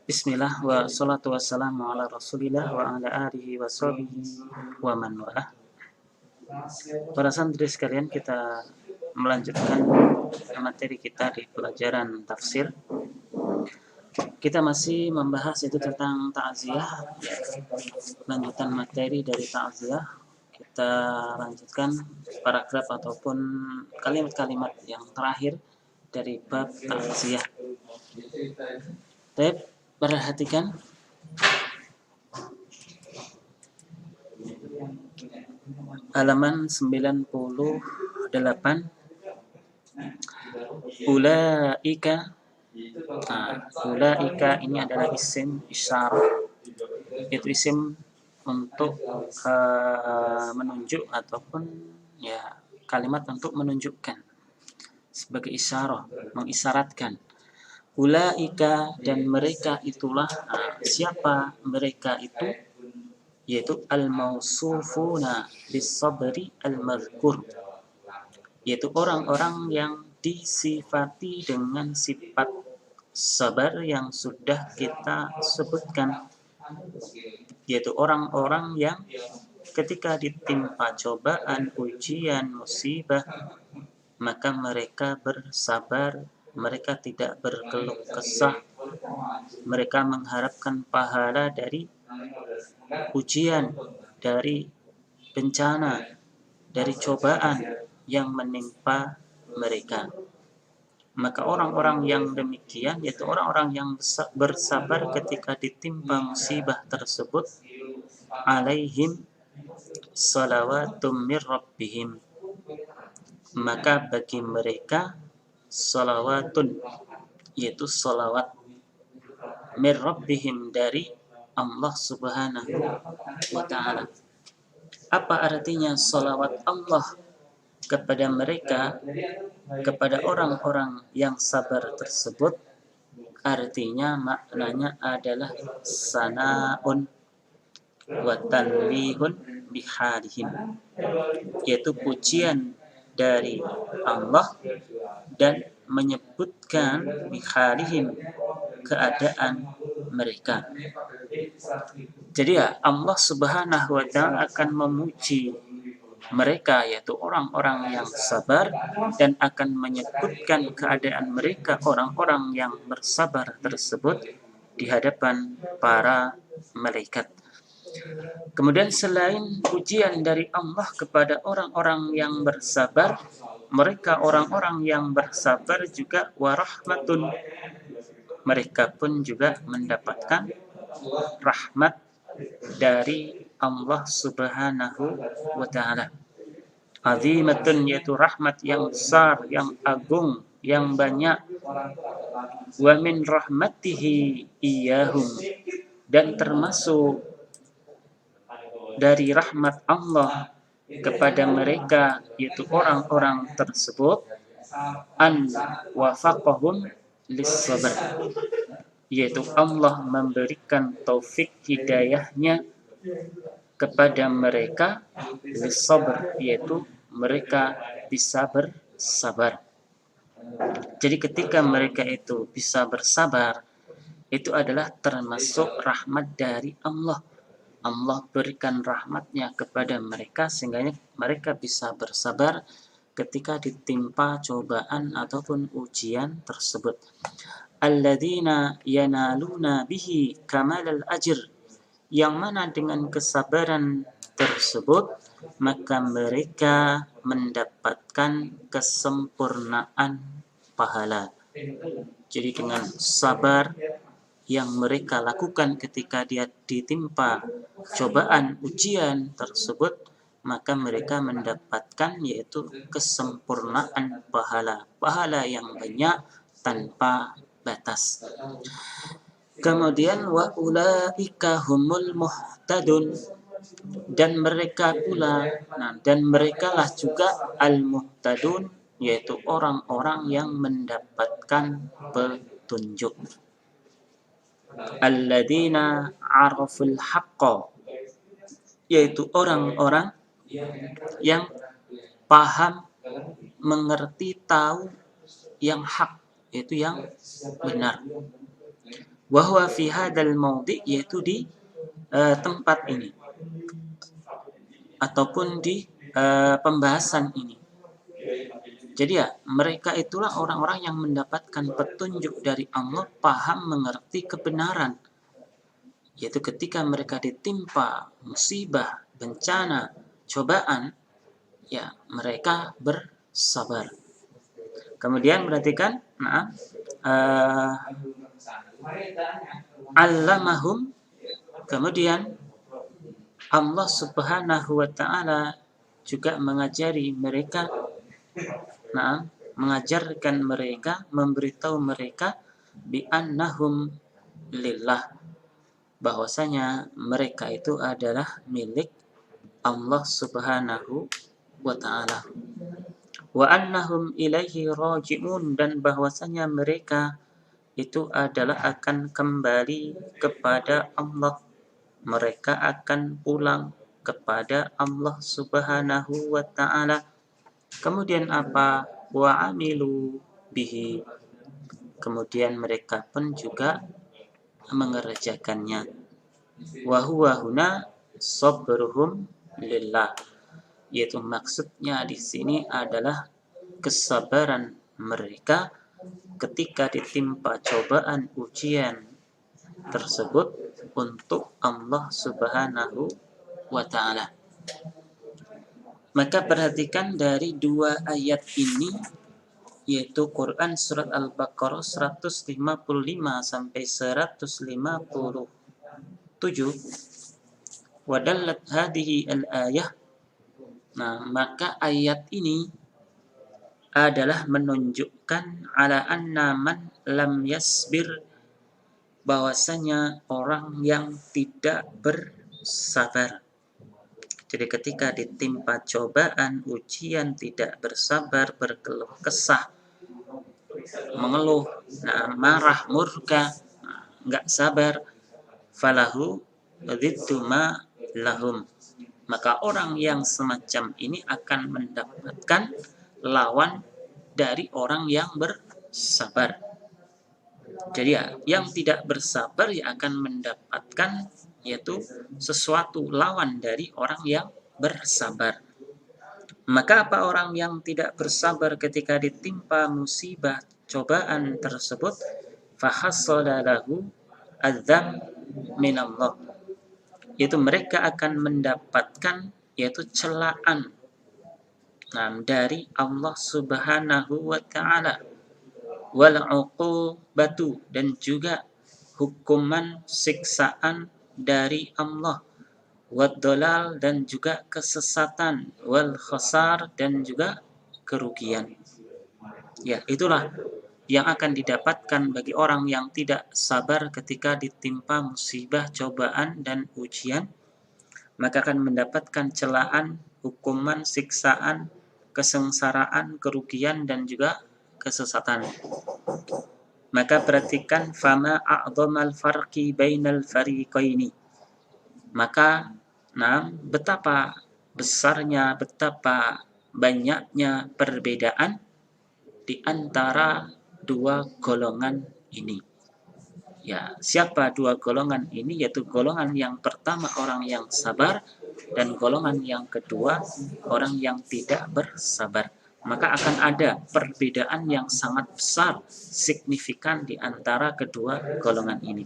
Bismillah wa salatu wassalamu ala rasulillah wa ala alihi wa sahbihi wa man walah. Para santri sekalian, kita melanjutkan materi kita di pelajaran tafsir. Kita masih membahas itu tentang ta'ziyah, lanjutan materi dari ta'ziyah. Kita lanjutkan paragraf ataupun kalimat-kalimat yang terakhir dari bab ta'ziyah. Baik, perhatikan halaman 98. Ulaika. Ulaika ini adalah isim isyarah. Itu isim untuk menunjuk ataupun ya kalimat untuk menunjukkan sebagai isyarah, mengisyaratkan. Ulaika, dan mereka itulah. Siapa mereka itu? Yaitu al-mausufuna bis-sabri al-madhkur, yaitu orang-orang yang disifati dengan sifat sabar yang sudah kita sebutkan, yaitu orang-orang yang ketika ditimpa cobaan, ujian, musibah, maka mereka bersabar, mereka tidak berkeluh kesah, mereka mengharapkan pahala dari ujian, dari bencana, dari cobaan yang menimpa mereka. Maka orang-orang yang demikian, yaitu orang-orang yang bersabar ketika ditimpa musibah tersebut, alaihim salawatum mir rabbihim, maka bagi mereka salawatun, yaitu salawat, mir rabbihim, dari Allah subhanahu wa ta'ala. Apa artinya salawat Allah kepada mereka, kepada orang-orang yang sabar tersebut? Artinya, maknanya adalah sana'un wa tanbihun bihalihim, yaitu pujian dari Allah dan menyebutkan bihalihim, keadaan mereka. Jadi ya, Allah subhanahu wa ta'ala akan memuji mereka, yaitu orang-orang yang sabar, dan akan menyebutkan keadaan mereka, orang-orang yang bersabar tersebut, di hadapan para malaikat. Kemudian selain pujian dari Allah kepada orang-orang yang bersabar, mereka orang-orang yang bersabar juga warahmatun, mereka pun juga mendapatkan rahmat dari Allah subhanahu wa ta'ala. Azimatun, yaitu rahmat yang besar, yang agung, yang banyak. Wa min rahmatihi iyahum, dan termasuk dari rahmat Allah kepada mereka, yaitu orang-orang tersebut, an wafaqahum lis-sabr, yaitu Allah memberikan taufik hidayahnya kepada mereka, lis-sabr, yaitu mereka bisa bersabar. Jadi ketika mereka itu bisa bersabar, itu adalah termasuk rahmat dari Allah. Allah berikan rahmatnya kepada mereka sehingga mereka bisa bersabar ketika ditimpa cobaan ataupun ujian tersebut. Alladzina yanaluna bihi kamalal ajr, yang mana dengan kesabaran tersebut maka mereka mendapatkan kesempurnaan pahala. Jadi dengan sabar yang mereka lakukan ketika dia ditimpa cobaan ujian tersebut, maka mereka mendapatkan yaitu kesempurnaan pahala yang banyak tanpa batas. Kemudian wa ulaika humul muhtadun, dan mereka pula, dan merekalah juga al-muhtadun, yaitu orang-orang yang mendapatkan petunjuk. Alladzina araful haqqa, yaitu orang-orang yang paham, mengerti, tahu yang hak, yaitu yang benar. Wa huwa fi hadzal maudhi, yaitu di tempat ini ataupun di pembahasan ini. Jadi ya, mereka itulah orang-orang yang mendapatkan petunjuk dari Allah, paham mengerti kebenaran. Yaitu ketika mereka ditimpa musibah, bencana, cobaan, ya mereka bersabar. Kemudian perhatikan, allamahum, kemudian Allah Subhanahu wa ta'ala juga mengajari mereka, mengajarkan mereka, memberitahu mereka bi annahum lillah, bahwasanya mereka itu adalah milik Allah Subhanahu wa ta'ala. Wa annahum ilaihi raji'un, dan bahwasanya mereka itu adalah akan kembali kepada Allah. Mereka akan pulang kepada Allah Subhanahu wa ta'ala. Kemudian apa? Wa amilu bihi, kemudian mereka pun juga mengerjakannya. Wa huwa huna sabruhum lillah, yaitu maksudnya di sini adalah kesabaran mereka ketika ditimpa cobaan ujian tersebut untuk Allah Subhanahu wa ta'ala. Maka perhatikan dari dua ayat ini, yaitu Quran surat Al-Baqarah 155 sampai 157, wadallat hadhihi al-ayah. Maka ayat ini adalah menunjukkan ala anna man lam yasbir, bahwasanya orang yang tidak bersabar. Jadi ketika ditimpa cobaan, ujian, tidak bersabar, berkeluh kesah, mengeluh, marah, murka, enggak sabar, falahu dziddu ma lahum, maka orang yang semacam ini akan mendapatkan lawan dari orang yang bersabar. Jadi ya, yang tidak bersabar ya akan mendapatkan yaitu sesuatu lawan dari orang yang bersabar. Maka apa orang yang tidak bersabar ketika ditimpa musibah cobaan tersebut? Fahassala lahu adzam minallah, yaitu mereka akan mendapatkan yaitu celaan dari Allah Subhanahu wa ta'ala, wal uqubatu, dan juga hukuman siksaan dari Allah, wad dolal, dan juga kesesatan, wal khasar, dan juga kerugian. Ya, itulah yang akan didapatkan bagi orang yang tidak sabar ketika ditimpa musibah, cobaan, dan ujian. Maka akan mendapatkan celaan, hukuman, siksaan, kesengsaraan, kerugian, dan juga kesesatan. Maka perhatikan, fama a'dhamal farqi bainal fariqaini, maka betapa besarnya, betapa banyaknya perbedaan di antara dua golongan ini. Ya, siapa dua golongan ini? Yaitu golongan yang pertama orang yang sabar, dan golongan yang kedua orang yang tidak bersabar. Maka akan ada perbedaan yang sangat besar, signifikan di antara kedua golongan ini.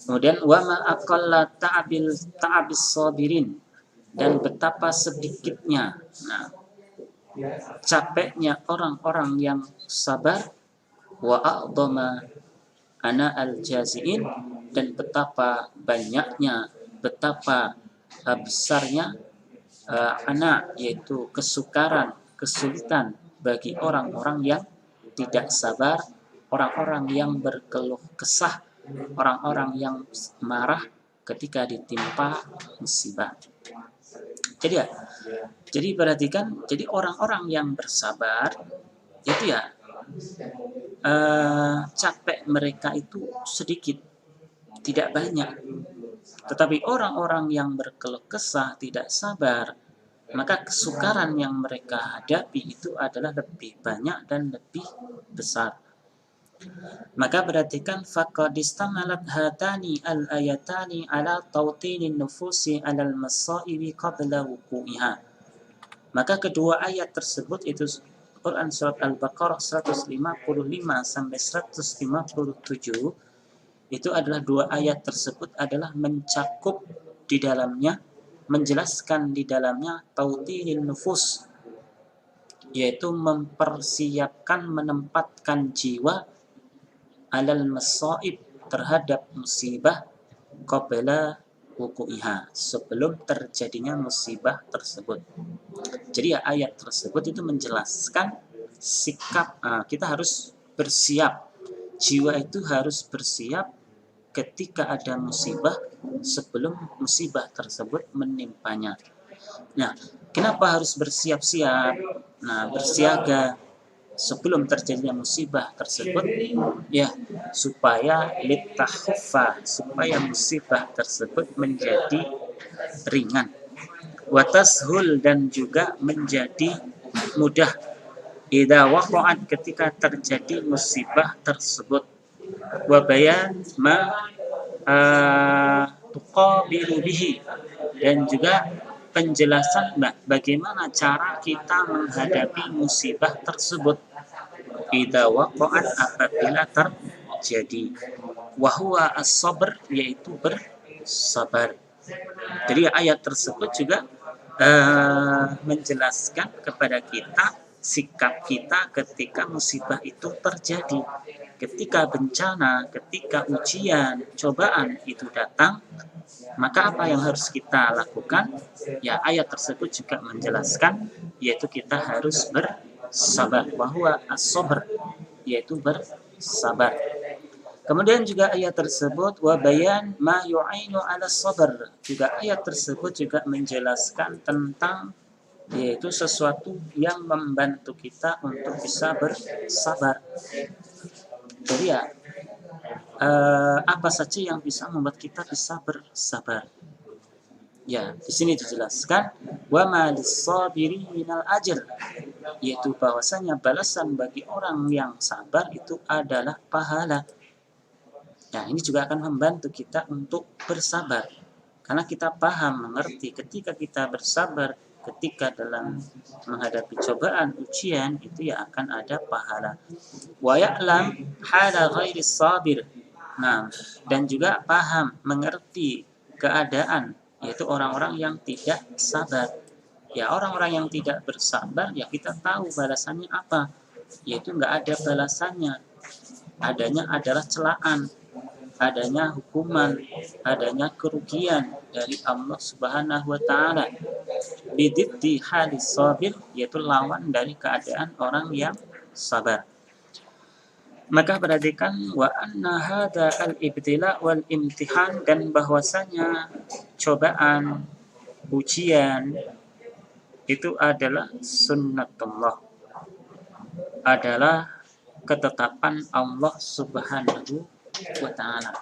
Kemudian wama aqalla ta'abis sabirin, dan betapa sedikitnya capeknya orang-orang yang sabar, wa a'dhama ana al-jaziin, dan betapa banyaknya, betapa besarnya yaitu kesukaran, kesulitan bagi orang-orang yang tidak sabar, orang-orang yang berkeluh kesah, orang-orang yang marah ketika ditimpa musibah. Jadi perhatikan, jadi orang-orang yang bersabar itu ya capek mereka itu sedikit, tidak banyak. Tetapi orang-orang yang berkeluh kesah, tidak sabar, maka kesukaran yang mereka hadapi itu adalah lebih banyak dan lebih besar. Maka perhatikan faqad istamalat hatani al-ayatani ala tawtinin nufusi alal masaibi qabla wuqu'iha. Maka kedua ayat tersebut itu Quran surat Al-Baqarah 155 sampai 157 itu adalah dua ayat tersebut adalah mencakup di dalamnya, menjelaskan di dalamnya tawtinin nufus, yaitu mempersiapkan, menempatkan jiwa alal masaib, terhadap musibah, qabla wuqu'iha, sebelum terjadinya musibah tersebut. Jadi ya ayat tersebut itu menjelaskan sikap kita harus bersiap. Jiwa itu harus bersiap ketika ada musibah sebelum musibah tersebut menimpanya. Nah, kenapa harus bersiap-siap? Nah, bersiaga sebelum terjadinya musibah tersebut, ya supaya litahuffa, supaya musibah tersebut menjadi ringan, watashul, dan juga menjadi mudah, idza waqa'at, ketika terjadi musibah tersebut, wa bayan ma tuqabilu bihi, dan juga penjelasan bagaimana cara kita menghadapi musibah tersebut, idza waqa'at, apabila terjadi, wa huwa as-sabr, yaitu bersabar. Jadi ayat tersebut juga menjelaskan kepada kita sikap kita ketika musibah itu terjadi, ketika bencana, ketika ujian, cobaan itu datang, maka apa yang harus kita lakukan? Ya, ayat tersebut juga menjelaskan, yaitu kita harus bersabar, bahwa as-sabr, yaitu bersabar. Kemudian juga ayat tersebut wa bayan ma yu'ainu 'ala sabr, juga ayat tersebut juga menjelaskan tentang yaitu sesuatu yang membantu kita untuk bisa bersabar. Jadi ya apa saja yang bisa membuat kita bisa bersabar. Ya, di sini dijelaskan wa ma lis-sabiri minal ajr, yaitu bahwasanya balasan bagi orang yang sabar itu adalah pahala. Nah, ini juga akan membantu kita untuk bersabar. Karena kita paham, mengerti ketika kita bersabar, ketika dalam menghadapi cobaan, ujian, itu ya akan ada pahala. Wa ya'lam hala ghairis sabir. Nah, dan juga paham, mengerti keadaan, yaitu orang-orang yang tidak sabar. Ya, orang-orang yang tidak bersabar, ya kita tahu balasannya apa. Yaitu enggak ada balasannya. Adanya adalah celaan, adanya hukuman, adanya kerugian dari Allah Subhanahu wa taala. Bididdi halis sabir, yaitu lawan dari keadaan orang yang sabar. Maka perhatikan wa anna hadza al-ibtila wal imtihan, dan bahwasanya cobaan, ujian itu adalah sunnatullah, adalah ketetapan Allah Subhanahu wa ta'ala.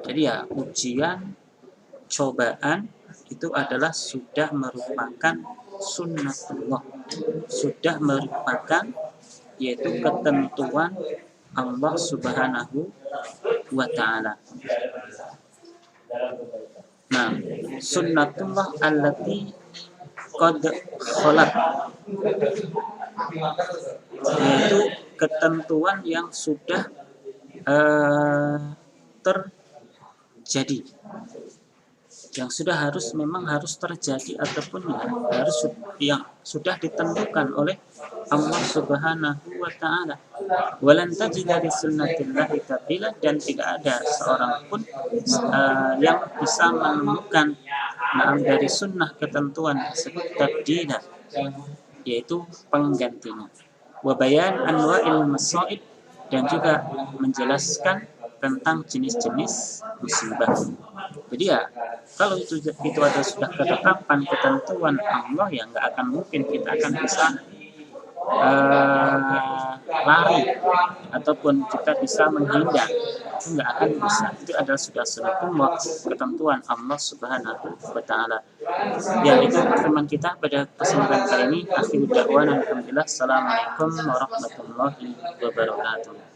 Jadi ya ujian, cobaan itu adalah sudah merupakan sunnatullah, sudah merupakan yaitu ketentuan Allah Subhanahu wa ta'ala. Nah, sunnatullah allati qad khalat, yaitu ketentuan yang sudah terjadi, yang sudah memang harus terjadi, ataupun harus yang sudah ditentukan oleh Allah Subhanahu wa ta'ala. Walan tajida li sunnatillahi tabdila, dan tidak ada seorang pun yang bisa menemukan dari sunnah ketentuan tersebut tabdila, yaitu penggantinya. Wa bayan anwa'il masaib, dan juga menjelaskan tentang jenis-jenis musibah. Jadi ya kalau itu ada sudah ketetapan ketentuan Allah, ya nggak akan mungkin kita akan bisa lari ataupun kita bisa menghindar, itu nggak akan bisa. Itu adalah sudah sunatullah, ketentuan Allah Subhanahu wa Ta'ala. Ya, itu firman kita pada kesempatan kali ini. Akhirul da'wana alhamdulillah. Assalamualaikum warahmatullahi wabarakatuh.